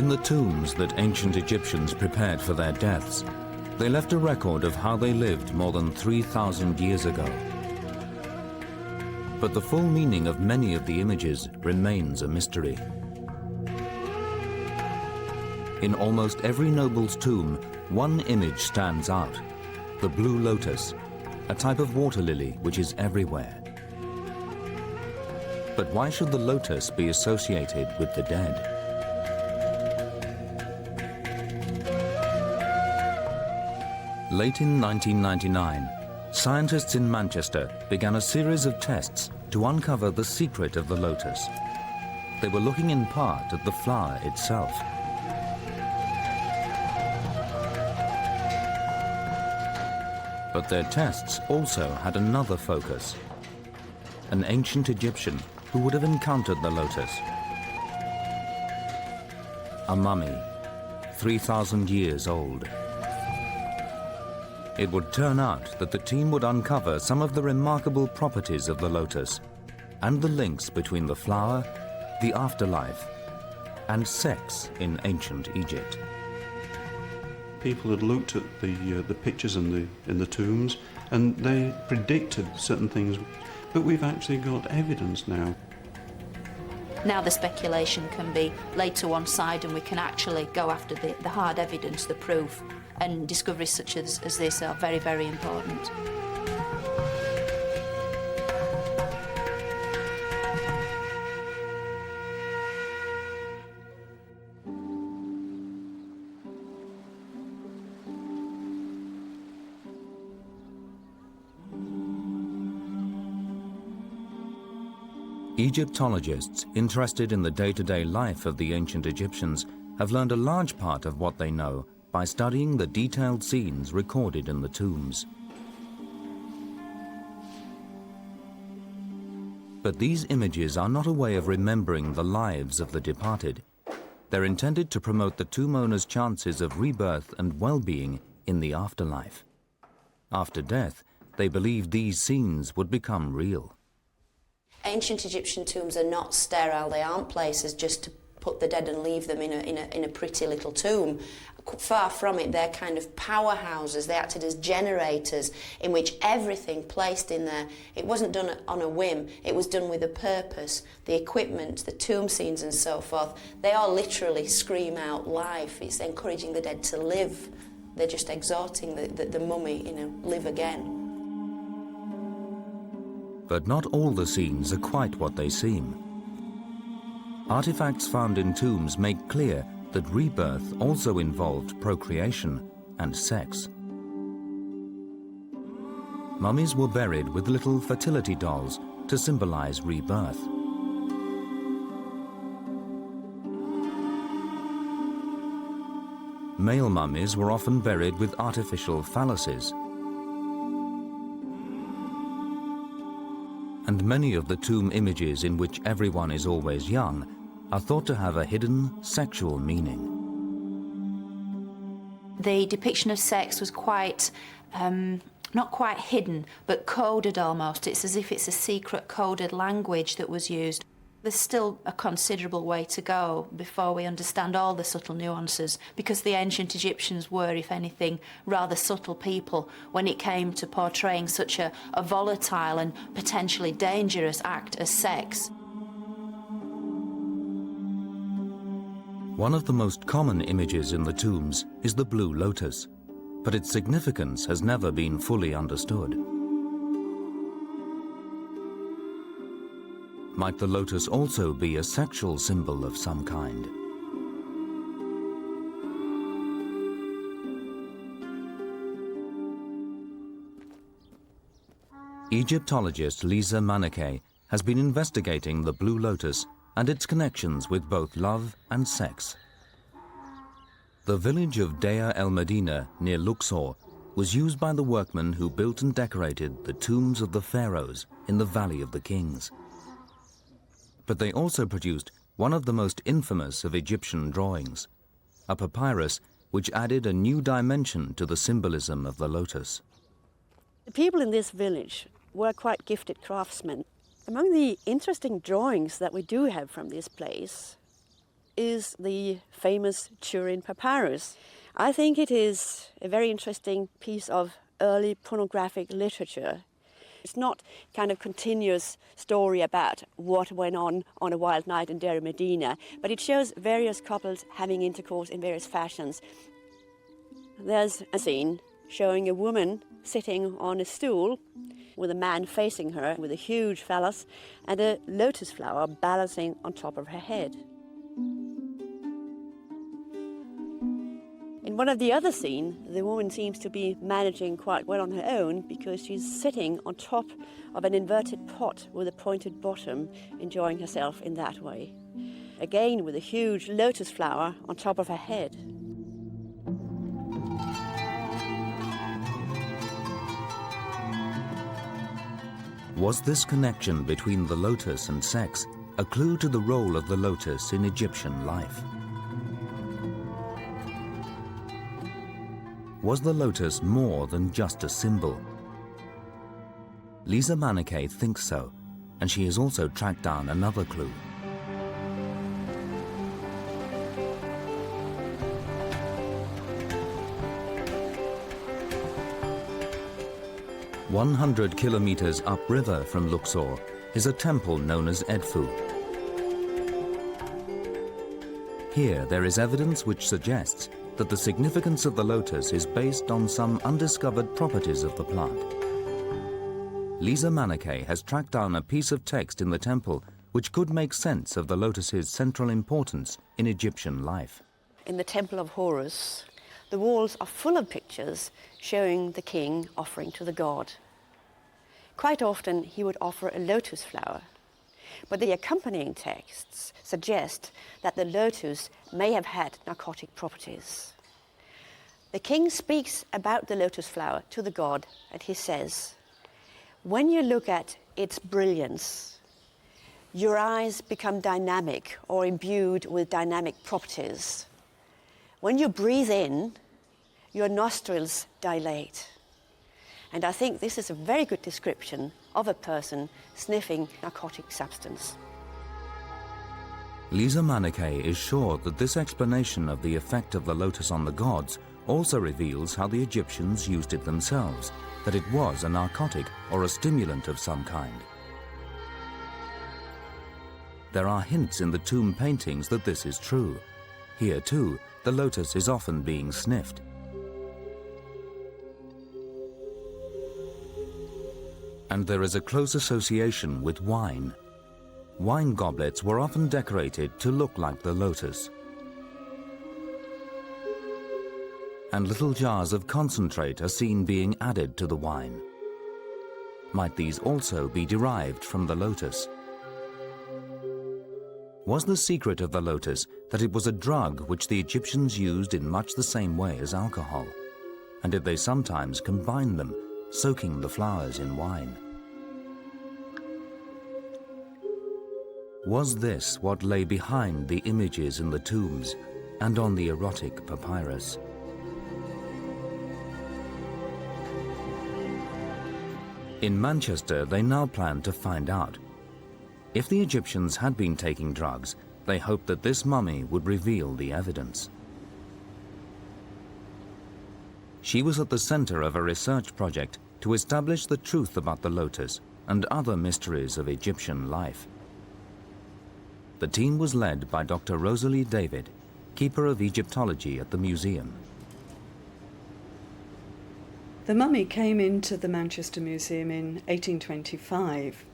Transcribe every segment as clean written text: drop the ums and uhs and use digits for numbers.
In the tombs that ancient Egyptians prepared for their deaths, they left a record of how they lived more than 3,000 years ago. But the full meaning of many of the images remains a mystery. In almost every noble's tomb, one image stands out: the blue lotus, a type of water lily which is everywhere. But why should the lotus be associated with the dead? Late in 1999, scientists in Manchester began a series of tests to uncover the secret of the lotus. They were looking in part at the flower itself. But their tests also had another focus: an ancient Egyptian who would have encountered the lotus. A mummy, 3,000 years old. It would turn out that the team would uncover some of the remarkable properties of the lotus and the links between the flower, the afterlife, and sex in ancient Egypt. People had looked at the pictures in the tombs, and they predicted certain things, but we've actually got evidence now. Now the speculation can be laid to one side and we can actually go after the hard evidence, the proof, and discoveries such as this are very, very important. Egyptologists interested in the day-to-day life of the ancient Egyptians have learned a large part of what they know by studying the detailed scenes recorded in the tombs. But these images are not a way of remembering the lives of the departed. They're intended to promote the tomb owner's chances of rebirth and well-being in the afterlife. After death, they believed these scenes would become real. Ancient Egyptian tombs are not sterile. They aren't places just to put the dead and leave them in a pretty little tomb. Far from it, they're kind of powerhouses. They acted as generators in which everything placed in there, it wasn't done on a whim, it was done with a purpose. The equipment, the tomb scenes and so forth, they all literally scream out life. It's encouraging the dead to live. They're just exhorting the mummy, live again. But not all the scenes are quite what they seem. Artifacts found in tombs make clear that rebirth also involved procreation and sex. Mummies were buried with little fertility dolls to symbolize rebirth. Male mummies were often buried with artificial phalluses. And many of the tomb images in which everyone is always young are thought to have a hidden sexual meaning. The depiction of sex was quite, not quite hidden, but coded almost. It's as if it's a secret coded language that was used. There's still a considerable way to go before we understand all the subtle nuances, because the ancient Egyptians were, if anything, rather subtle people when it came to portraying such a volatile and potentially dangerous act as sex. One of the most common images in the tombs is the blue lotus, but its significance has never been fully understood. Might the lotus also be a sexual symbol of some kind? Egyptologist Lisa Maneke has been investigating the blue lotus and its connections with both love and sex. The village of Deir el Medina near Luxor was used by the workmen who built and decorated the tombs of the pharaohs in the Valley of the Kings. But they also produced one of the most infamous of Egyptian drawings, a papyrus which added a new dimension to the symbolism of the lotus. The people in this village were quite gifted craftsmen. Among the interesting drawings that we do have from this place is the famous Turin Papyrus. I think it is a very interesting piece of early pornographic literature. It's not kind of continuous story about what went on a wild night in Deir Medina, but it shows various couples having intercourse in various fashions. There's a scene showing a woman sitting on a stool with a man facing her with a huge phallus and a lotus flower balancing on top of her head. In one of the other scenes, the woman seems to be managing quite well on her own because she's sitting on top of an inverted pot with a pointed bottom, enjoying herself in that way. Again, with a huge lotus flower on top of her head. Was this connection between the lotus and sex a clue to the role of the lotus in Egyptian life? Was the lotus more than just a symbol? Lisa Maneke thinks so, and she has also tracked down another clue. "100 kilometers upriver from Luxor is a temple known as Edfu. Here there is evidence which suggests that the significance of the lotus is based on some undiscovered properties of the plant. Lisa Maneke has tracked down a piece of text in the temple which could make sense of the lotus's central importance in Egyptian life. In the Temple of Horus, the walls are full of pictures showing the king offering to the god. Quite often he would offer a lotus flower, but the accompanying texts suggest that the lotus may have had narcotic properties. The king speaks about the lotus flower to the god, and he says, "When you look at its brilliance, your eyes become dynamic or imbued with dynamic properties. When you breathe in, your nostrils dilate." And I think this is a very good description of a person sniffing narcotic substance. Lisa Maneke is sure that this explanation of the effect of the lotus on the gods also reveals how the Egyptians used it themselves, that it was a narcotic or a stimulant of some kind. There are hints in the tomb paintings that this is true. Here too, the lotus is often being sniffed. And there is a close association with wine. Wine goblets were often decorated to look like the lotus. And little jars of concentrate are seen being added to the wine. Might these also be derived from the lotus? Was the secret of the lotus that it was a drug which the Egyptians used in much the same way as alcohol? And did they sometimes combine them, soaking the flowers in wine? Was this what lay behind the images in the tombs and on the erotic papyrus? In Manchester, they now plan to find out. If the Egyptians had been taking drugs, they hoped that this mummy would reveal the evidence. She was at the center of a research project to establish the truth about the lotus and other mysteries of Egyptian life. The team was led by Dr. Rosalie David, keeper of Egyptology at the museum. The mummy came into the Manchester Museum in 1825.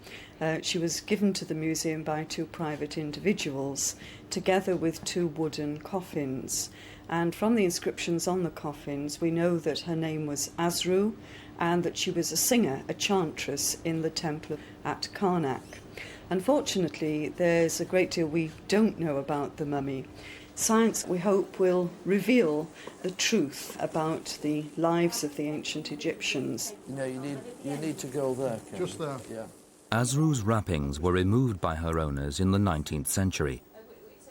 She was given to the museum by two private individuals, together with two wooden coffins. And from the inscriptions on the coffins, we know that her name was Asru and that she was a singer, a chantress in the temple at Karnak. Unfortunately, there's a great deal we don't know about the mummy. Science, we hope, will reveal the truth about the lives of the ancient Egyptians. You know, you need to go there, Ken. Just there. Yeah. Asru's wrappings were removed by her owners in the 19th century.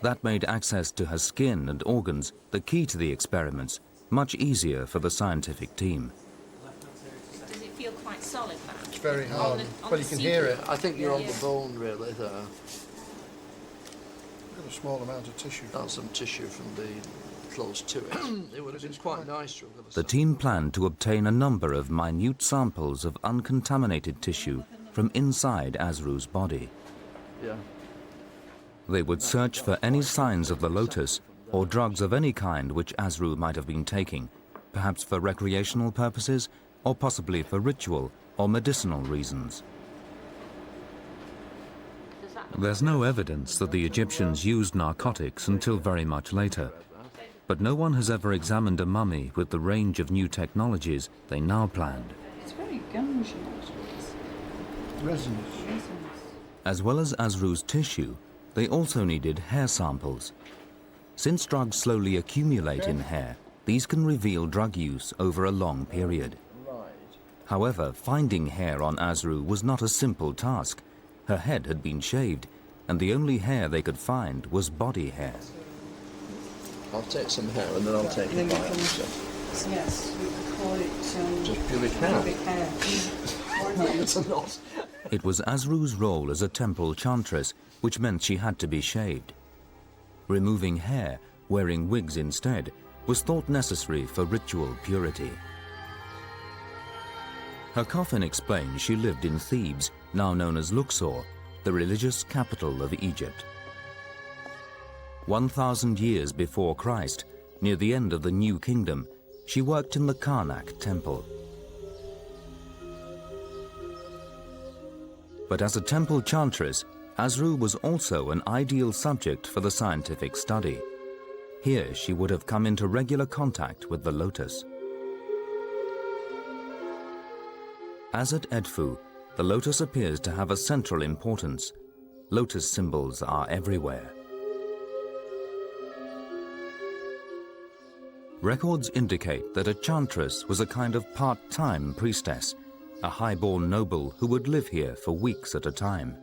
That made access to her skin and organs, the key to the experiments, much easier for the scientific team. Does it feel quite solid, that? It's very hard, but you can hear it. I think you're on the bone, really, there. got a small amount of tissue. That's some tissue from the close to it. It would have been quite nice to have got The team planned to obtain a number of minute samples of uncontaminated tissue from inside Asru's body. Yeah. They would search for any signs of the Lotus or drugs of any kind which Asru might have been taking, perhaps for recreational purposes or possibly for ritual or medicinal reasons. There's no evidence that the Egyptians used narcotics until very much later, but no one has ever examined a mummy with the range of new technologies they now planned. It's very gungy. Resinous. As well as Asru's tissue, they also needed hair samples. Since drugs slowly accumulate in hair, these can reveal drug use over a long period. However, finding hair on Asru was not a simple task. Her head had been shaved, and the only hair they could find was body hair. I'll take some hair and then I'll take a bite. Yes, we could call it Just pubic hair. pubic hair. It's a knot. It was Asru's role as a temple chantress, which meant she had to be shaved. Removing hair, wearing wigs instead, was thought necessary for ritual purity. Her coffin explains she lived in Thebes, now known as Luxor, the religious capital of Egypt. 1,000 years before Christ, near the end of the New Kingdom, she worked in the Karnak temple. But as a temple chantress, Asru was also an ideal subject for the scientific study. Here she would have come into regular contact with the Lotus. As at Edfu, the Lotus appears to have a central importance. Lotus symbols are everywhere. Records indicate that a chantress was a kind of part-time priestess, a high-born noble who would live here for weeks at a time.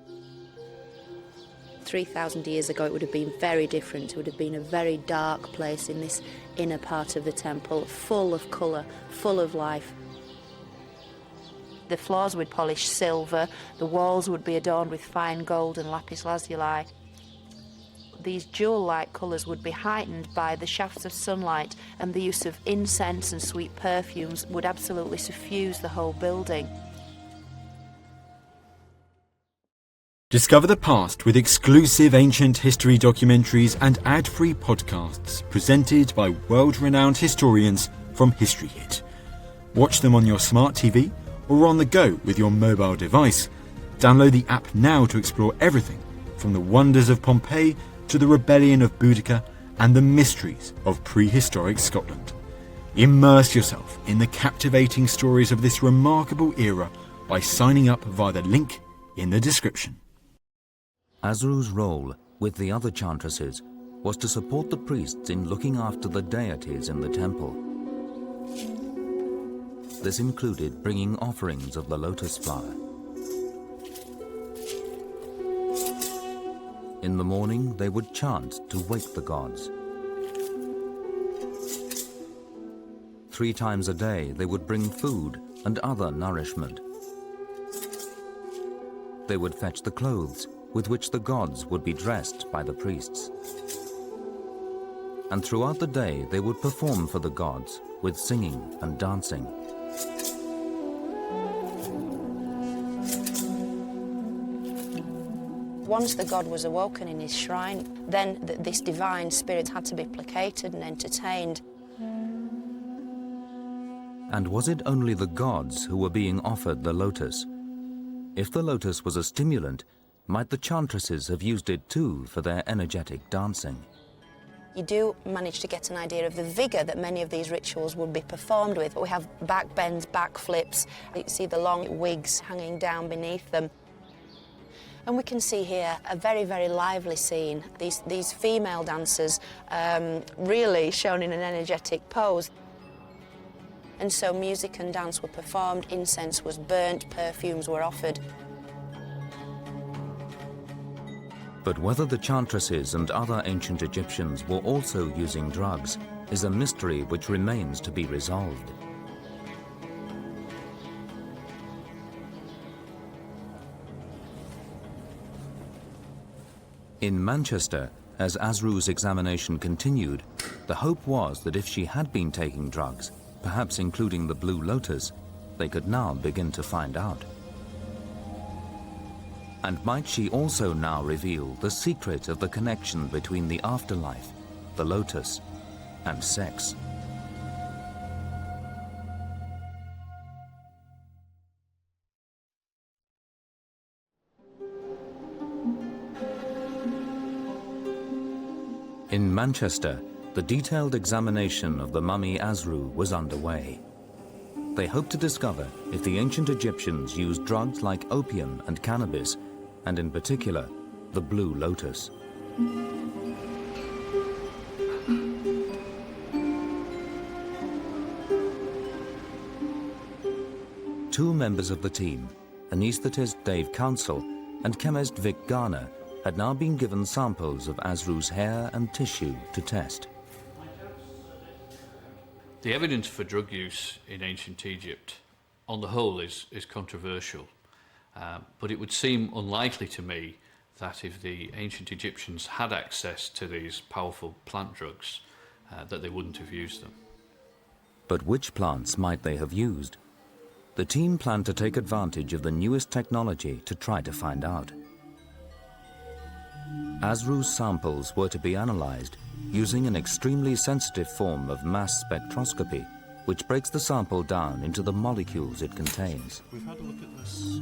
3,000 years ago, it would have been very different. It would have been a very dark place in this inner part of the temple, full of colour, full of life. The floors would polish silver, the walls would be adorned with fine gold and lapis lazuli. These jewel-like colours would be heightened by the shafts of sunlight, and the use of incense and sweet perfumes would absolutely suffuse the whole building. Discover the past with exclusive ancient history documentaries and ad-free podcasts presented by world-renowned historians from History Hit. Watch them on your smart TV or on the go with your mobile device. Download the app now to explore everything from the wonders of Pompeii to the rebellion of Boudica and the mysteries of prehistoric Scotland. Immerse yourself in the captivating stories of this remarkable era by signing up via the link in the description. Asru's role, with the other chantresses, was to support the priests in looking after the deities in the temple. This included bringing offerings of the lotus flower. In the morning, they would chant to wake the gods. 3 times a day, they would bring food and other nourishment. They would fetch the clothes with which the gods would be dressed by the priests. And throughout the day, they would perform for the gods with singing and dancing. Once the god was awoken in his shrine, then this divine spirit had to be placated and entertained. And was it only the gods who were being offered the lotus? If the lotus was a stimulant, might the chantresses have used it too for their energetic dancing? You do manage to get an idea of the vigour that many of these rituals would be performed with. We have back bends, back flips. You see the long wigs hanging down beneath them. And we can see here a very, very lively scene. These female dancers really shown in an energetic pose. And so music and dance were performed, incense was burnt, perfumes were offered. But whether the chantresses and other ancient Egyptians were also using drugs is a mystery which remains to be resolved. In Manchester, As Asru's examination continued, the hope was that if she had been taking drugs, perhaps including the Blue Lotus, they could now begin to find out. And might she also now reveal the secret of the connection between the afterlife, the Lotus, and sex? In Manchester, the detailed examination of the mummy Asru was underway. They hoped to discover if the ancient Egyptians used drugs like opium and cannabis, and in particular, the Blue Lotus. Two members of the team, anaesthetist Dave Council and chemist Vic Garner, had now been given samples of Asru's hair and tissue to test. The evidence for drug use in ancient Egypt, on the whole, is controversial. But it would seem unlikely to me that if the ancient Egyptians had access to these powerful plant drugs, that they wouldn't have used them. But which plants might they have used? The team planned to take advantage of the newest technology to try to find out. Asru's samples were to be analyzed using an extremely sensitive form of mass spectroscopy, which breaks the sample down into the molecules it contains. We've had a look at this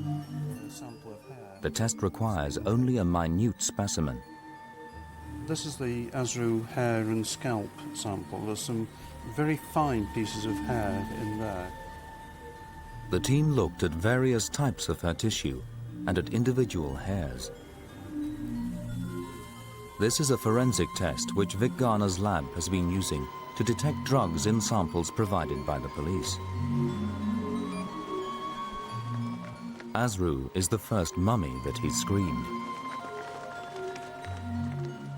sample of hair. The test requires only a minute specimen. This is the Asru hair and scalp sample. There's some very fine pieces of hair in there. The team looked at various types of her tissue and at individual hairs. This is a forensic test which Vic Garner's lab has been using to detect drugs in samples provided by the police. Asru is the first mummy that he screened.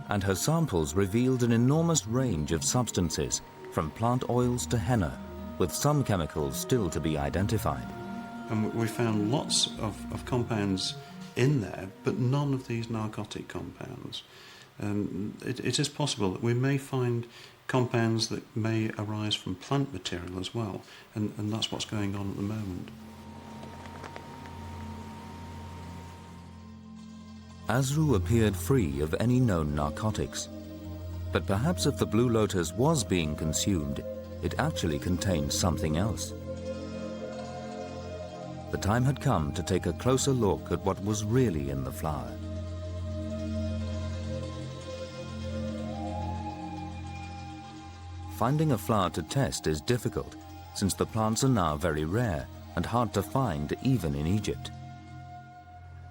And her samples revealed an enormous range of substances, from plant oils to henna, with some chemicals still to be identified. And we found lots of compounds in there, but none of these narcotic compounds. It is possible that we may find compounds that may arise from plant material as well, and that's what's going on at the moment. Asru appeared free of any known narcotics. But perhaps if the Blue Lotus was being consumed, it actually contained something else. The time had come to take a closer look at what was really in the flower. Finding a flower to test is difficult, since the plants are now very rare and hard to find even in Egypt.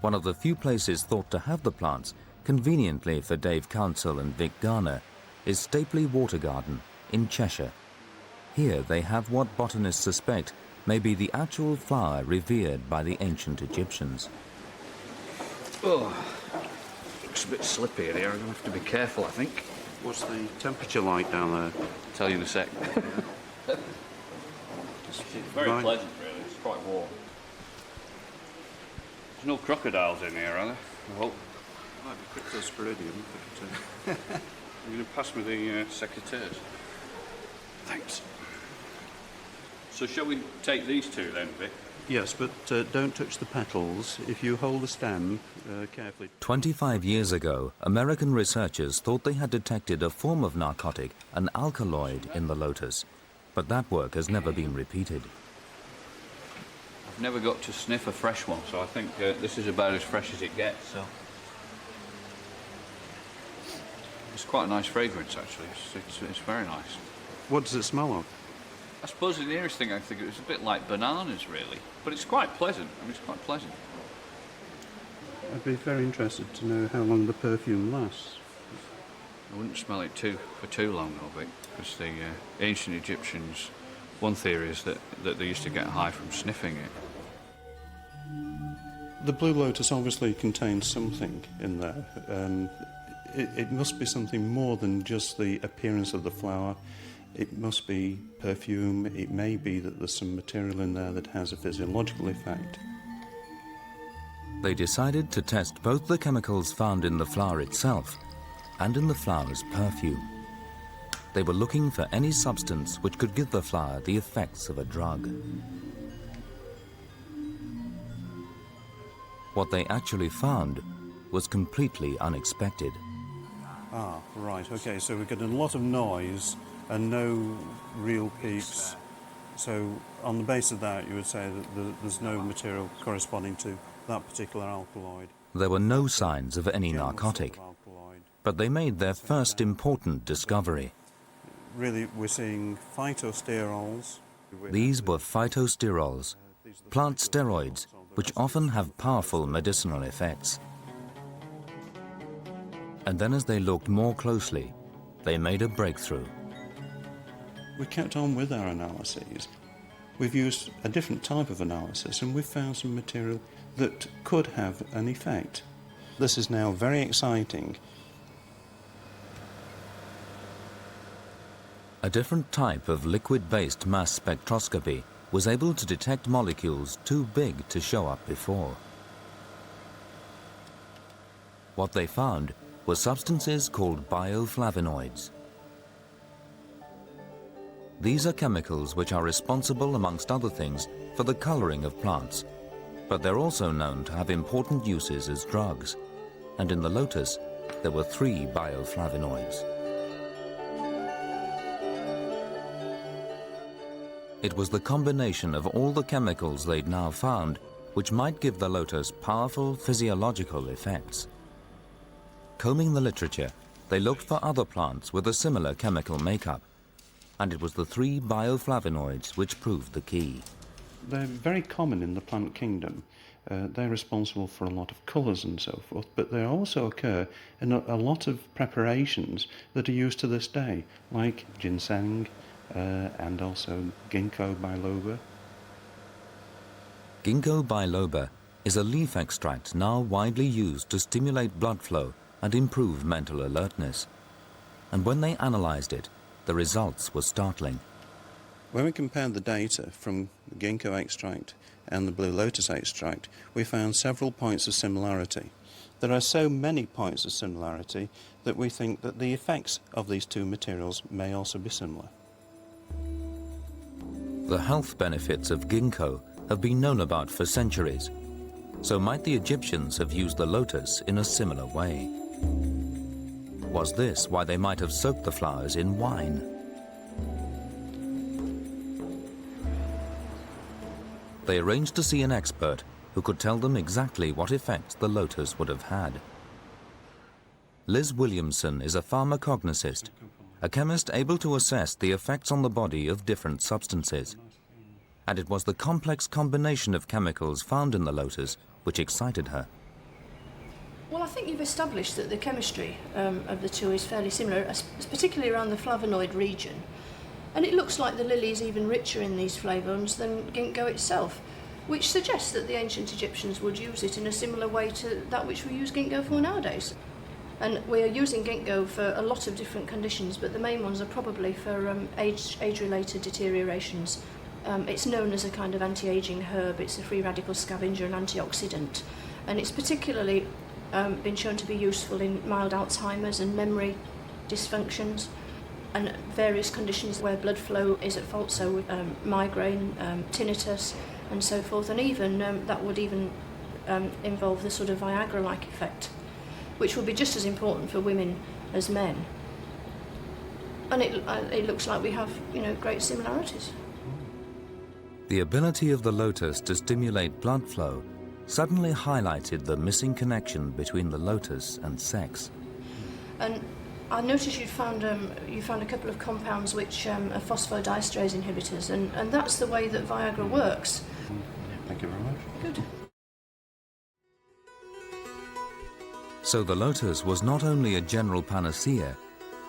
One of the few places thought to have the plants, conveniently for Dave Council and Vic Garner, is Stapley Water Garden in Cheshire. Here they have what botanists suspect may be the actual flower revered by the ancient Egyptians. Oh, looks a bit slippy in here. I'm going to have to be careful, I think. What's the temperature like down there? I'll tell you in a sec. It's very pleasant, really. It's quite warm. There's no crocodiles in here, are there? Well, Might be cryptosporidium, but you're going to pass me the secateurs. Thanks. So shall we take these two then, Vic? yes, but don't touch the petals. If you hold the stem carefully. 25 years ago, American researchers thought they had detected a form of narcotic, an alkaloid, in the lotus. But that work has never been repeated. I've never got to sniff a fresh one, so I think this is about as fresh as it gets. So it's quite a nice fragrance, actually. It's very nice. What does it smell of? I suppose the nearest thing I think it was a bit like bananas, really. But it's quite pleasant. I mean, it's quite pleasant. I'd be very interested to know how long the perfume lasts. I wouldn't smell it for too long, though, Vic, because the ancient Egyptians, one theory is that they used to get high from sniffing it. The Blue Lotus obviously contains something in there. It must be something more than just the appearance of the flower. It must be perfume. It may be that there's some material in there that has a physiological effect. They decided to test both the chemicals found in the flower itself and in the flower's perfume. They were looking for any substance which could give the flower the effects of a drug. What they actually found was completely unexpected. Ah, right, okay, so we're getting a lot of noise and no real peaks. So on the basis of that, you would say that there's no material corresponding to that particular alkaloid. There were no signs of any narcotic, but they made their first important discovery. Really, we're seeing phytosterols. These were phytosterols, plant steroids, which often have powerful medicinal effects. And then as they looked more closely, they made a breakthrough. We kept on with our analyses. We've used a different type of analysis and we've found some material that could have an effect. This is now very exciting. A different type of liquid-based mass spectroscopy was able to detect molecules too big to show up before. What they found were substances called bioflavonoids. These are chemicals which are responsible, amongst other things, for the coloring of plants, but they're also known to have important uses as drugs. And in the lotus, there were 3 bioflavonoids. It was the combination of all the chemicals they'd now found which might give the lotus powerful physiological effects. Combing the literature, they looked for other plants with a similar chemical makeup, and it was the 3 bioflavonoids which proved the key. They're very common in the plant kingdom. They're responsible for a lot of colours and so forth, but they also occur in a lot of preparations that are used to this day, like ginseng and also ginkgo biloba. Ginkgo biloba is a leaf extract now widely used to stimulate blood flow and improve mental alertness. And when they analysed it, the results were startling. When we compared the data from the ginkgo extract and the blue lotus extract, we found several points of similarity. There are so many points of similarity that we think that the effects of these 2 materials may also be similar. The health benefits of ginkgo have been known about for centuries, so might the Egyptians have used the lotus in a similar way? Was this why they might have soaked the flowers in wine? They arranged to see an expert who could tell them exactly what effects the lotus would have had. Liz Williamson is a pharmacognosist, a chemist able to assess the effects on the body of different substances. And it was the complex combination of chemicals found in the lotus which excited her. Well, I think you've established that the chemistry of the 2 is fairly similar, particularly around the flavonoid region. And it looks like the lily is even richer in these flavones than ginkgo itself, which suggests that the ancient Egyptians would use it in a similar way to that which we use ginkgo for nowadays. And we are using ginkgo for a lot of different conditions, but the main ones are probably for age-related deteriorations. It's known as a kind of anti-aging herb. It's a free radical scavenger and antioxidant. And it's particularly been shown to be useful in mild Alzheimer's and memory dysfunctions and various conditions where blood flow is at fault, so migraine, tinnitus and so forth, and even that would even involve the sort of Viagra-like effect, which would be just as important for women as men. And it looks like we have, great similarities. The ability of the lotus to stimulate blood flow suddenly highlighted the missing connection between the lotus and sex. And I noticed you found a couple of compounds which are phosphodiesterase inhibitors, and that's the way that Viagra works. Thank you very much. Good. So the lotus was not only a general panacea,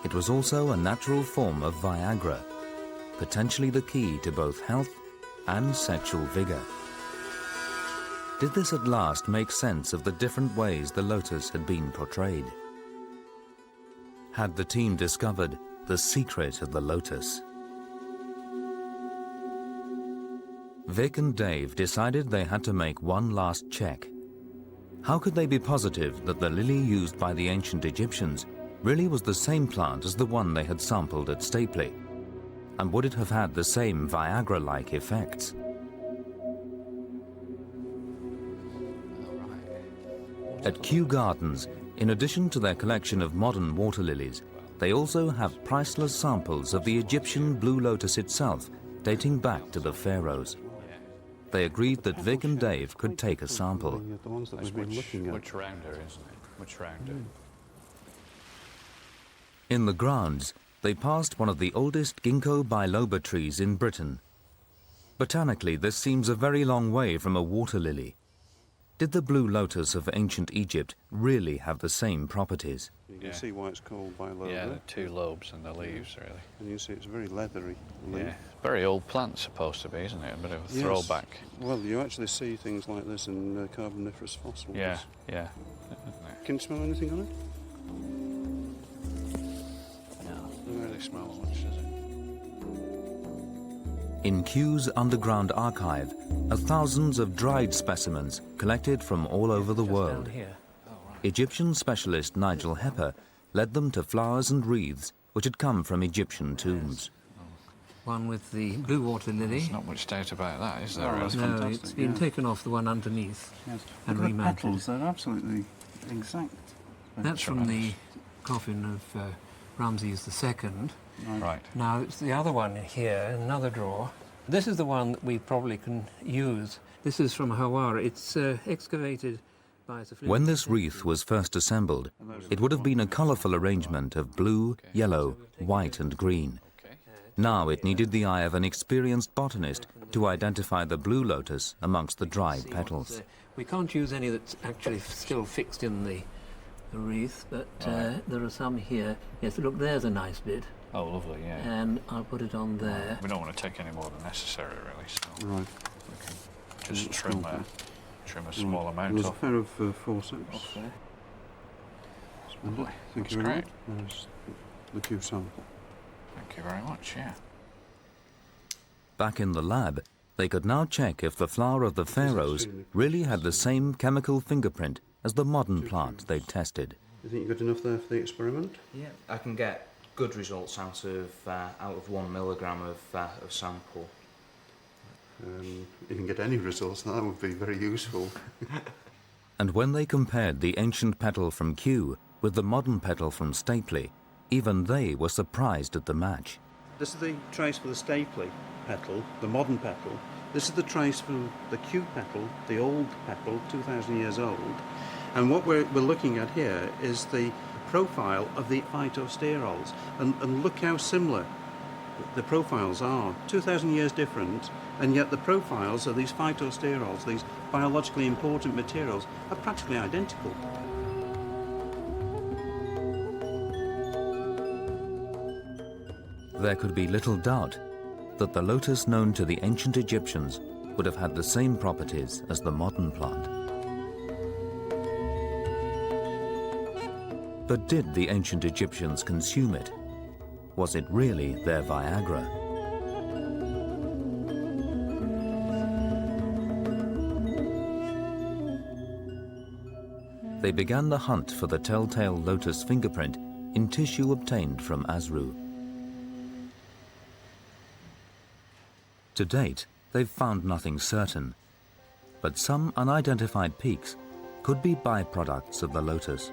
it was also a natural form of Viagra, potentially the key to both health and sexual vigor. Did this at last make sense of the different ways the lotus had been portrayed? Had the team discovered the secret of the lotus? Vic and Dave decided they had to make one last check. How could they be positive that the lily used by the ancient Egyptians really was the same plant as the one they had sampled at Stapley? And would it have had the same Viagra-like effects? At Kew Gardens, in addition to their collection of modern water lilies, they also have priceless samples of the Egyptian blue lotus itself, dating back to the Pharaohs. They agreed that Vic and Dave could take a sample. The ones that we've been looking at. Much rounder, isn't it? Much rounder. In the grounds, they passed one of the oldest ginkgo biloba trees in Britain. Botanically, this seems a very long way from a water lily. Did the blue lotus of ancient Egypt really have the same properties? You can see why it's called biloba. Yeah, the two lobes and the leaves, really. And you see it's a very leathery leaf. Yeah, very old plant supposed to be, isn't it? A bit of a Yes. throwback. Well, you actually see things like this in Carboniferous fossils. Yeah, yeah. Can you smell anything on it? No, doesn't really smell much, does it? In Kew's underground archive are thousands of dried specimens collected from all over the world. Egyptian specialist Nigel Hepper led them to flowers and wreaths which had come from Egyptian tombs. One with the blue water lily. There's not much doubt about that, is there? that's No, fantastic, it's been yeah. taken off the one underneath Yes. and Look at the remounted. petals, they're absolutely exact. That's from the coffin of Ramses II. Right. Now, it's the other one here, in another drawer. This is the one that we probably can use. This is from Hawara. It's excavated by... When this wreath was first assembled, it would have been a colourful arrangement of blue, yellow, white and green. Now it needed the eye of an experienced botanist to identify the blue lotus amongst the dried petals. We can't use any that's actually still fixed in the wreath, but there are some here. Yes, look, there's a nice bit. Oh, lovely, yeah. And I'll put it on there. We don't want to take any more than necessary, really, so Right. we can just trim a small amount There's a off. pair of forceps. Off there. Splendid. Lovely. Thank That's you very great. much. There's the Kew sample. Thank you very much, yeah. Back in the lab, they could now check if the flower of the Pharaohs really had the same chemical fingerprint as the modern plant they'd tested. You think you're good enough there for the experiment? Yeah, I can get good results out of 1 milligram of sample. You can get any results, that would be very useful. And when they compared the ancient petal from Kew with the modern petal from Stapley, even they were surprised at the match. This is the trace for the Stapley petal, the modern petal. This is the trace from the Kew petal, the old petal, 2,000 years old. And what we're looking at here is the profile of the phytosterols. And look how similar the profiles are. 2,000 years different, and yet the profiles of these phytosterols, these biologically important materials, are practically identical. There could be little doubt that the lotus known to the ancient Egyptians would have had the same properties as the modern plant. But did the ancient Egyptians consume it? Was it really their Viagra? They began the hunt for the telltale lotus fingerprint in tissue obtained from Asru. To date, they've found nothing certain, but some unidentified peaks could be byproducts of the lotus.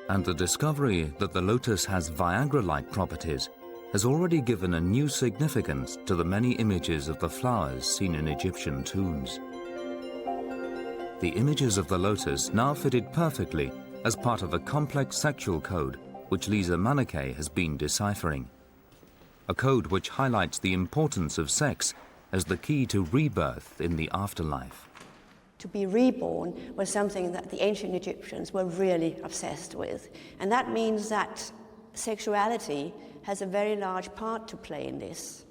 And the discovery that the lotus has Viagra-like properties has already given a new significance to the many images of the flowers seen in Egyptian tombs. The images of the lotus now fitted perfectly as part of a complex sexual code which Lisa Manakay has been deciphering. A code which highlights the importance of sex as the key to rebirth in the afterlife. To be reborn was something that the ancient Egyptians were really obsessed with. And that means that sexuality has a very large part to play in this.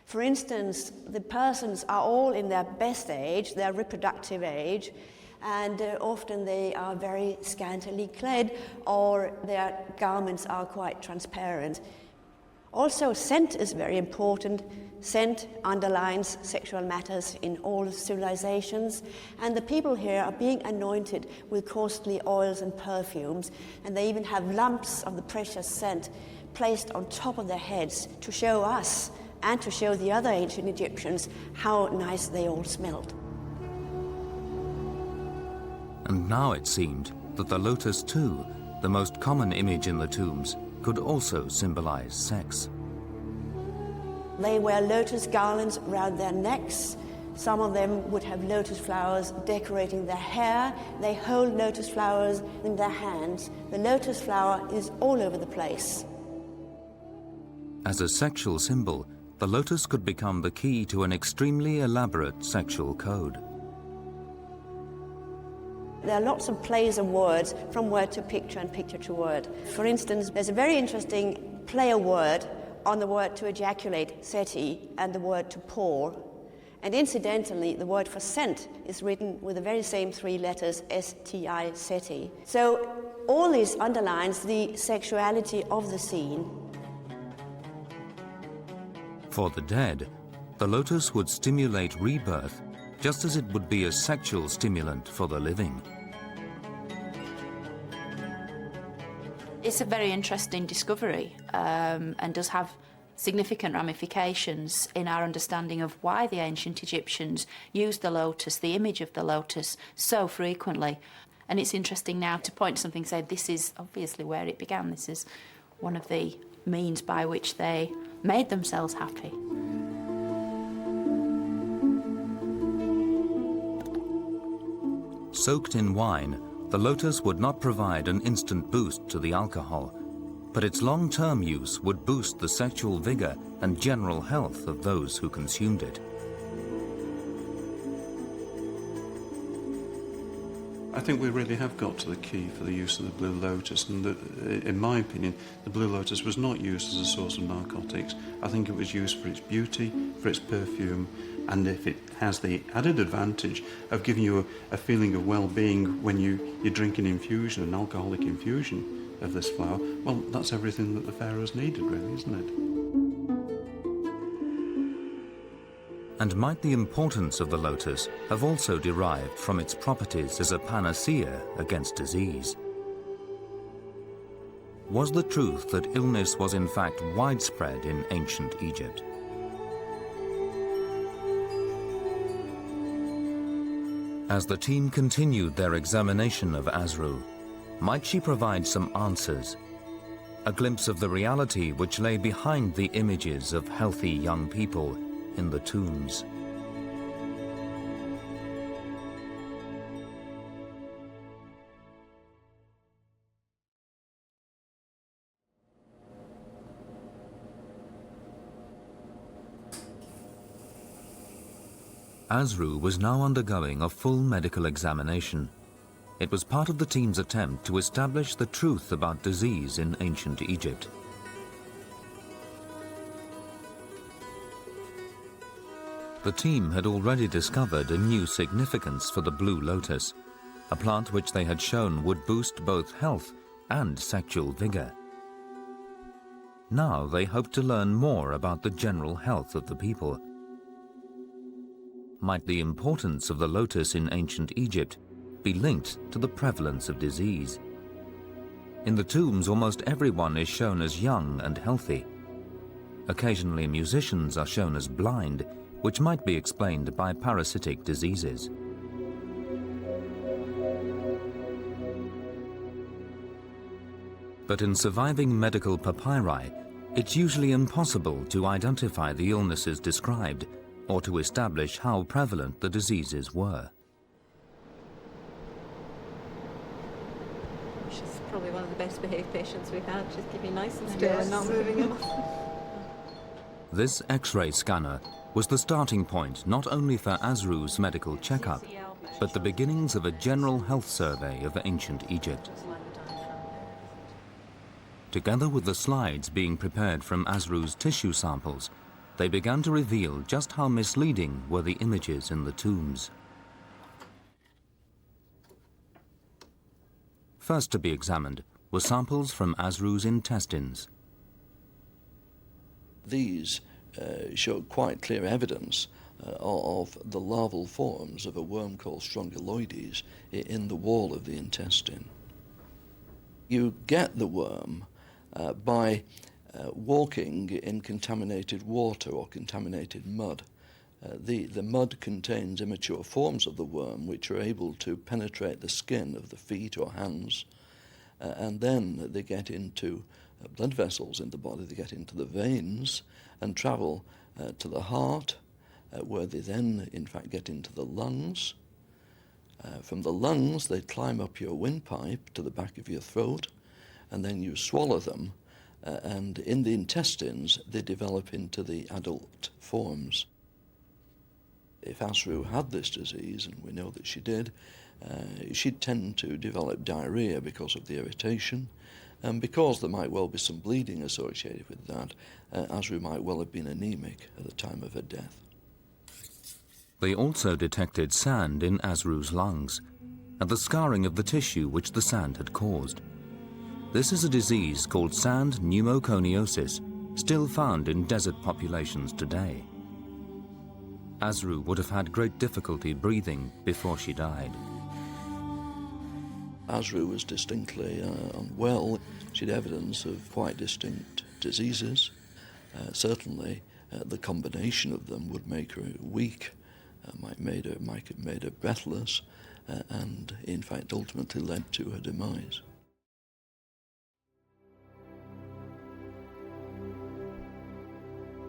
For instance, the persons are all in their best age, their reproductive age, and often they are very scantily clad or their garments are quite transparent. Also, scent is very important. scent underlines sexual matters in all civilizations, and the people here are being anointed with costly oils and perfumes, and they even have lumps of the precious scent placed on top of their heads to show us and to show the other ancient Egyptians how nice they all smelled. And now it seemed that the lotus too, the most common image in the tombs, could also symbolize sex. They wear lotus garlands around their necks. Some of them would have lotus flowers decorating their hair. They hold lotus flowers in their hands. The lotus flower is all over the place. As a sexual symbol, the lotus could become the key to an extremely elaborate sexual code. There are lots of plays of words from word to picture and picture to word. For instance, there's a very interesting play of word on the word to ejaculate, seti, and the word to pour. And incidentally, the word for scent is written with the very same three letters, S-T-I, seti. So all this underlines the sexuality of the scene. For the dead, the lotus would stimulate rebirth just as it would be a sexual stimulant for the living. It's a very interesting discovery and does have significant ramifications in our understanding of why the ancient Egyptians used the lotus, the image of the lotus, so frequently. And it's interesting now to point to something and say this is obviously where it began. This is one of the means by which they made themselves happy. Soaked in wine, the lotus would not provide an instant boost to the alcohol, but its long-term use would boost the sexual vigor and general health of those who consumed it. I think we really have got to the key for the use of the blue lotus, and in my opinion, the blue lotus was not used as a source of narcotics. I think it was used for its beauty, for its perfume, and if it has the added advantage of giving you a feeling of well-being when you drink an infusion, an alcoholic infusion of this flower, well, that's everything that the pharaohs needed, really, isn't it? And might the importance of the lotus have also derived from its properties as a panacea against disease? Was the truth that illness was in fact widespread in ancient Egypt? As the team continued their examination of Asru, might she provide some answers? A glimpse of the reality which lay behind the images of healthy young people in the tombs. Asru was now undergoing a full medical examination. It was part of the team's attempt to establish the truth about disease in ancient Egypt. The team had already discovered a new significance for the blue lotus, a plant which they had shown would boost both health and sexual vigor. Now they hoped to learn more about the general health of the people. Might the importance of the lotus in ancient Egypt be linked to the prevalence of disease? In the tombs, almost everyone is shown as young and healthy. Occasionally, musicians are shown as blind, which might be explained by parasitic diseases. But in surviving medical papyri, it's usually impossible to identify the illnesses described or to establish how prevalent the diseases were. She's probably one of the best behaved patients we've had. She's keeping nice and still and not moving him. This X-ray scanner was the starting point not only for Asru's medical checkup, but the beginnings of a general health survey of ancient Egypt. Together with the slides being prepared from Asru's tissue samples, they began to reveal just how misleading were the images in the tombs. First to be examined were samples from Asru's intestines. These showed quite clear evidence of the larval forms of a worm called Strongyloides in the wall of the intestine. You get the worm by walking in contaminated water or contaminated mud. The mud contains immature forms of the worm which are able to penetrate the skin of the feet or hands, and then they get into blood vessels in the body, they get into the veins and travel to the heart, where they then in fact get into the lungs. From the lungs they climb up your windpipe to the back of your throat, and then you swallow them, and in the intestines they develop into the adult forms. If Asru had this disease, and we know that she did, she'd tend to develop diarrhea because of the irritation, and because there might well be some bleeding associated with that, Asru might well have been anemic at the time of her death. They also detected sand in Asru's lungs and the scarring of the tissue which the sand had caused. This is a disease called sand pneumoconiosis, still found in desert populations today. Asru would have had great difficulty breathing before she died. Asru was distinctly unwell. She had evidence of quite distinct diseases. Certainly, the combination of them would make her weak, might have made her breathless, and in fact ultimately led to her demise.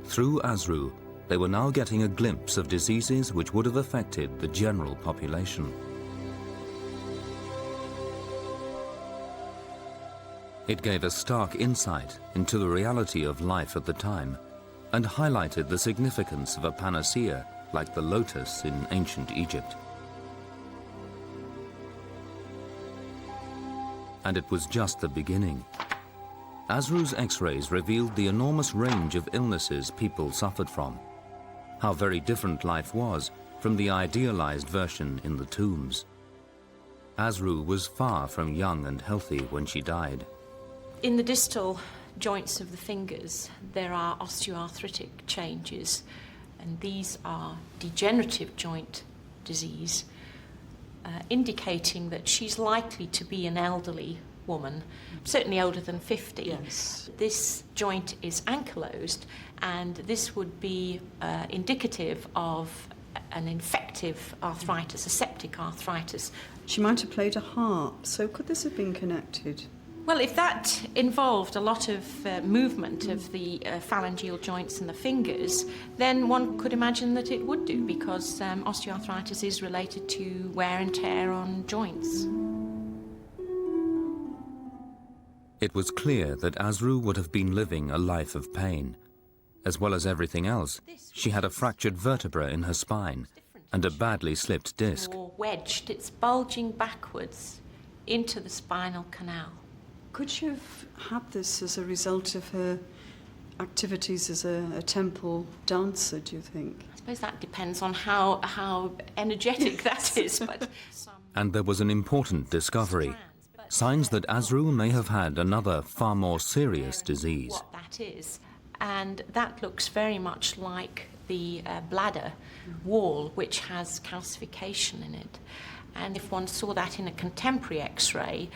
Through Asru, they were now getting a glimpse of diseases which would have affected the general population. It gave a stark insight into the reality of life at the time and highlighted the significance of a panacea like the lotus in ancient Egypt. And it was just the beginning. Asru's X-rays revealed the enormous range of illnesses people suffered from, how very different life was from the idealized version in the tombs. Asru was far from young and healthy when she died. In the distal joints of the fingers, there are osteoarthritic changes, and these are degenerative joint disease, indicating that she's likely to be an elderly woman, certainly older than 50. Yes. This joint is ankylosed, and this would be indicative of an infective arthritis, a septic arthritis. She might have played a harp, so could this have been connected? Well, if that involved a lot of movement of the phalangeal joints and the fingers, then one could imagine that it would do, because osteoarthritis is related to wear and tear on joints. It was clear that Asru would have been living a life of pain. As well as everything else, she had a fractured vertebra in her spine and a badly slipped disc. Or wedged, it's bulging backwards into the spinal canal. Could she have had this as a result of her activities as a temple dancer, do you think? I suppose that depends on how energetic that is. But And there was an important discovery. Signs that Asru may have had another, far more serious disease. What that is. And that looks very much like the bladder wall, which has calcification in it. And if one saw that in a contemporary X-ray,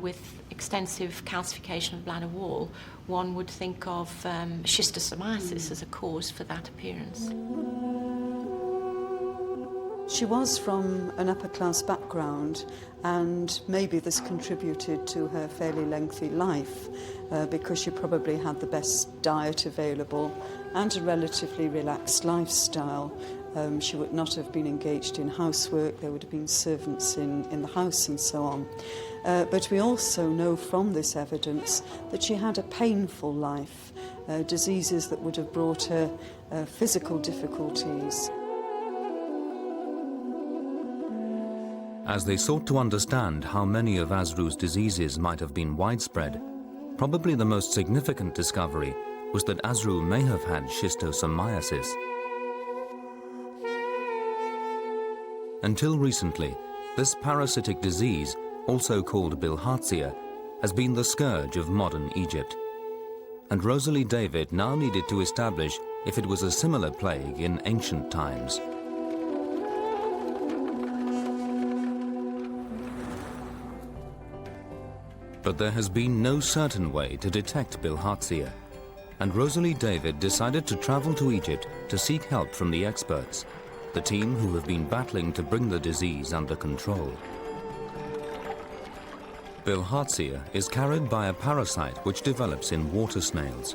with extensive calcification of bladder wall, one would think of schistosomiasis as a cause for that appearance. She was from an upper-class background, and maybe this contributed to her fairly lengthy life, because she probably had the best diet available and a relatively relaxed lifestyle. She would not have been engaged in housework, there would have been servants in the house and so on. But we also know from this evidence that she had a painful life, diseases that would have brought her physical difficulties. As they sought to understand how many of Asru's diseases might have been widespread, probably the most significant discovery was that Asru may have had schistosomiasis. Until recently, this parasitic disease, also called bilharzia, has been the scourge of modern Egypt. And Rosalie David now needed to establish if it was a similar plague in ancient times. But there has been no certain way to detect bilharzia, and Rosalie David decided to travel to Egypt to seek help from the experts, the team who have been battling to bring the disease under control. Bilharzia is carried by a parasite which develops in water snails.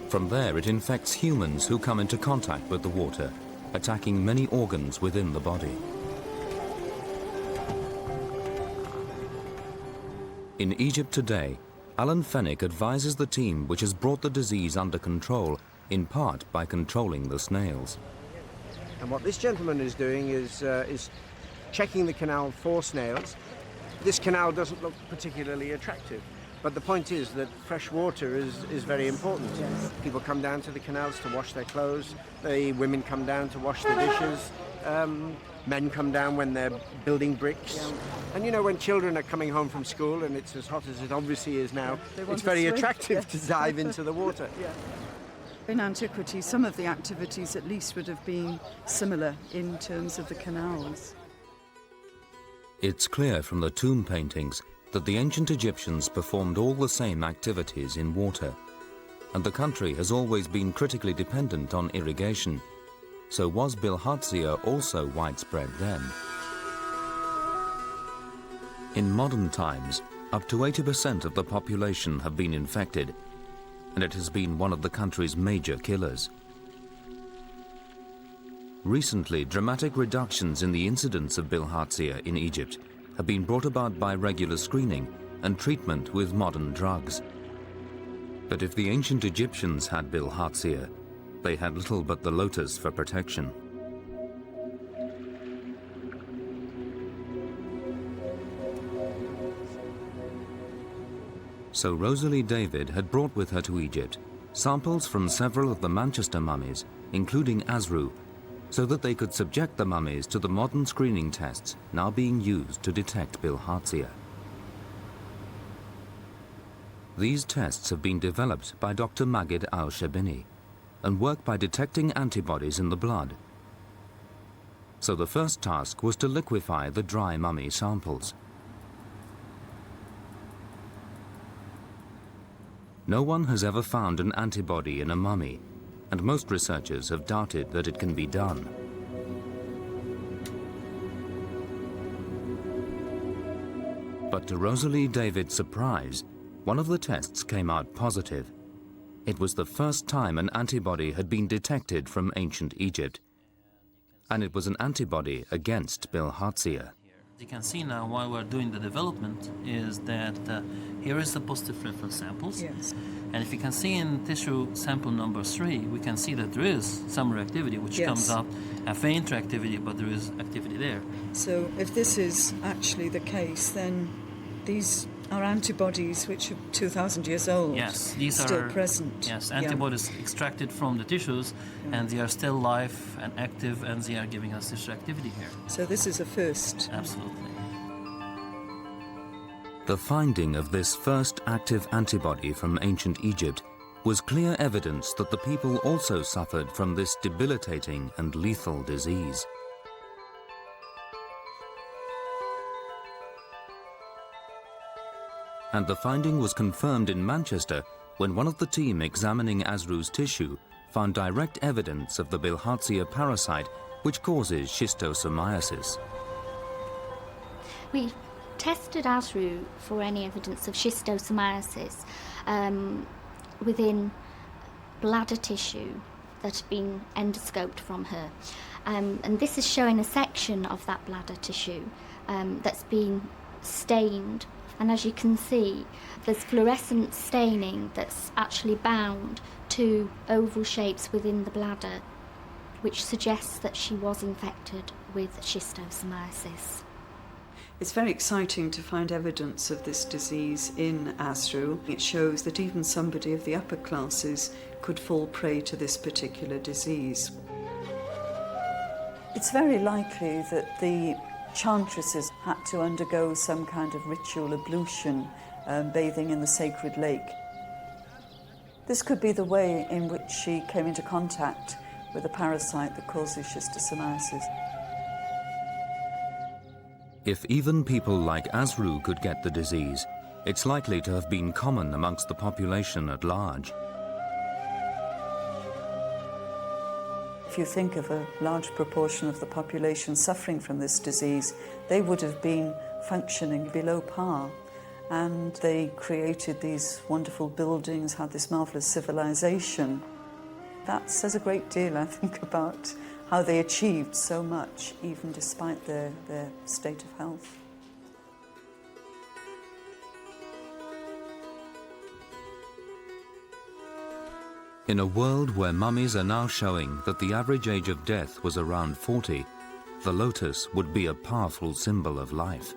From there it infects humans who come into contact with the water, attacking many organs within the body. In Egypt today, Alan Fennick advises the team which has brought the disease under control, in part by controlling the snails. And what this gentleman is doing is checking the canal for snails. This canal doesn't look particularly attractive, but the point is that fresh water is very important. People come down to the canals to wash their clothes, the women come down to wash the dishes, men come down when they're building bricks. And you know, when children are coming home from school and it's as hot as it obviously is now, it's very attractive to dive into the water. In antiquity, some of the activities at least would have been similar in terms of the canals. It's clear from the tomb paintings that the ancient Egyptians performed all the same activities in water, and the country has always been critically dependent on irrigation. So was bilharzia also widespread then? In modern times, up to 80% of the population have been infected, and it has been one of the country's major killers. Recently, dramatic reductions in the incidence of bilharzia in Egypt have been brought about by regular screening and treatment with modern drugs. But if the ancient Egyptians had bilharzia, they had little but the lotus for protection. So Rosalie David had brought with her to Egypt samples from several of the Manchester mummies, including Asru, so that they could subject the mummies to the modern screening tests now being used to detect bilharzia. These tests have been developed by Dr. Magid al-Shabini and work by detecting antibodies in the blood. So the first task was to liquefy the dry mummy samples. No one has ever found an antibody in a mummy, and most researchers have doubted that it can be done. But to Rosalie David's surprise, one of the tests came out positive. It was the first time an antibody had been detected from ancient Egypt, and it was an antibody against bilharzia. You can see now while we're doing the development is that here is the positive reference samples. Yes. And if you can see in tissue sample number 3, we can see that there is some reactivity which comes up, a faint reactivity, but there is activity there. So if this is actually the case, then these are antibodies which are 2,000 years old. Yes, these still are present. Yes, antibodies extracted from the tissues, and they are still live and active, and they are giving us this reactivity here. So this is a first. Absolutely. The finding of this first active antibody from ancient Egypt was clear evidence that the people also suffered from this debilitating and lethal disease. And the finding was confirmed in Manchester when one of the team examining Asru's tissue found direct evidence of the bilharzia parasite which causes schistosomiasis. We tested Asru for any evidence of schistosomiasis within bladder tissue that had been endoscoped from her. And this is showing a section of that bladder tissue that's been stained. And as you can see, there's fluorescent staining that's actually bound to oval shapes within the bladder, which suggests that she was infected with schistosomiasis. It's very exciting to find evidence of this disease in Asru. It shows that even somebody of the upper classes could fall prey to this particular disease. It's very likely that the chantresses had to undergo some kind of ritual ablution, bathing in the sacred lake. This could be the way in which she came into contact with a parasite that causes schistosomiasis. If even people like Asru could get the disease, it's likely to have been common amongst the population at large. If you think of a large proportion of the population suffering from this disease, they would have been functioning below par. And they created these wonderful buildings, had this marvellous civilization. That says a great deal, I think, about how they achieved so much, even despite their state of health. In a world where mummies are now showing that the average age of death was around 40, the lotus would be a powerful symbol of life.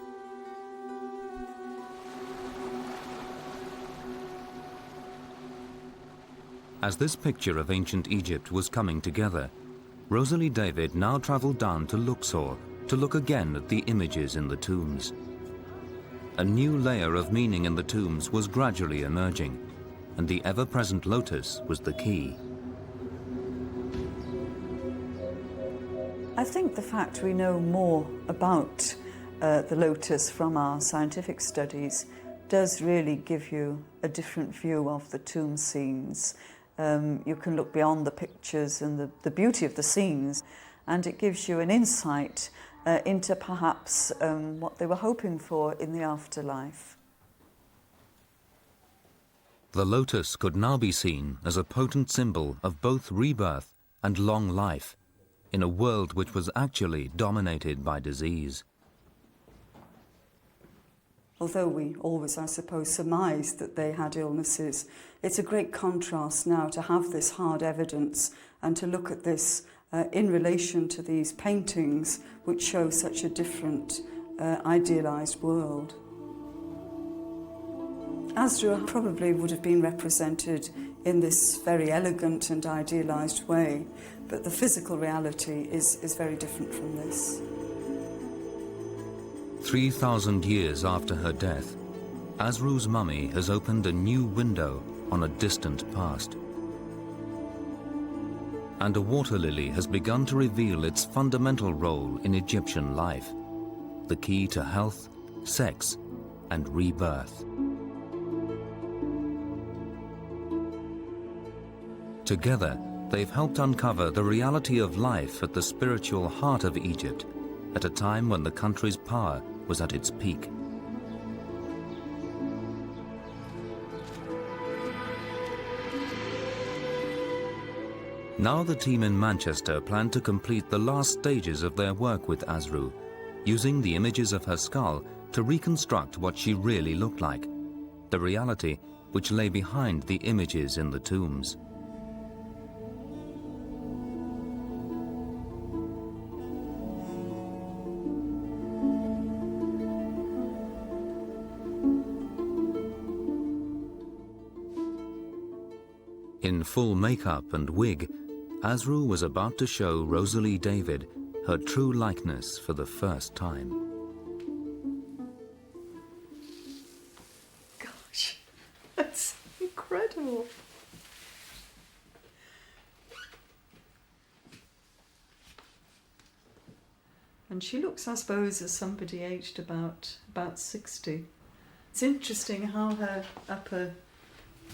As this picture of ancient Egypt was coming together, Rosalie David now travelled down to Luxor to look again at the images in the tombs. A new layer of meaning in the tombs was gradually emerging, and the ever-present lotus was the key. I think the fact we know more about the lotus from our scientific studies does really give you a different view of the tomb scenes. You can look beyond the pictures and the beauty of the scenes, and it gives you an insight into perhaps what they were hoping for in the afterlife. The lotus could now be seen as a potent symbol of both rebirth and long life in a world which was actually dominated by disease. Although we always, I suppose, surmised that they had illnesses, it's a great contrast now to have this hard evidence and to look at this in relation to these paintings which show such a different, idealised world. Asru probably would have been represented in this very elegant and idealised way, but the physical reality is very different from this. 3,000 years after her death, Asru's mummy has opened a new window on a distant past. And a water lily has begun to reveal its fundamental role in Egyptian life, the key to health, sex, and rebirth. Together, they've helped uncover the reality of life at the spiritual heart of Egypt, at a time when the country's power was at its peak. Now the team in Manchester plan to complete the last stages of their work with Asru, using the images of her skull to reconstruct what she really looked like, the reality which lay behind the images in the tombs. In full makeup and wig, Asru was about to show Rosalie David her true likeness for the first time. Gosh, that's incredible. And she looks, I suppose, as somebody aged about 60. It's interesting how her upper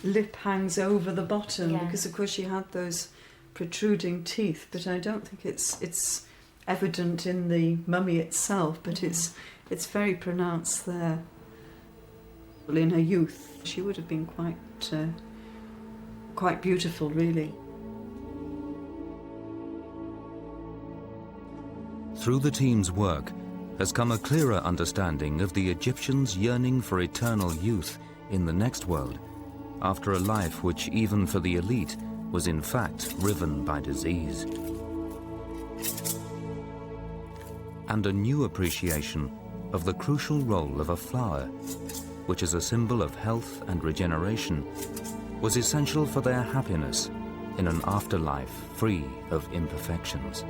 lip hangs over the bottom, because of course she had those protruding teeth, but I don't think it's evident in the mummy itself, but it's very pronounced there. Well, in her youth she would have been quite beautiful, really. Through the team's work has come a clearer understanding of the Egyptians' yearning for eternal youth in the next world, after a life which, even for the elite, was in fact riven by disease. And a new appreciation of the crucial role of a flower, which as a symbol of health and regeneration, was essential for their happiness in an afterlife free of imperfections.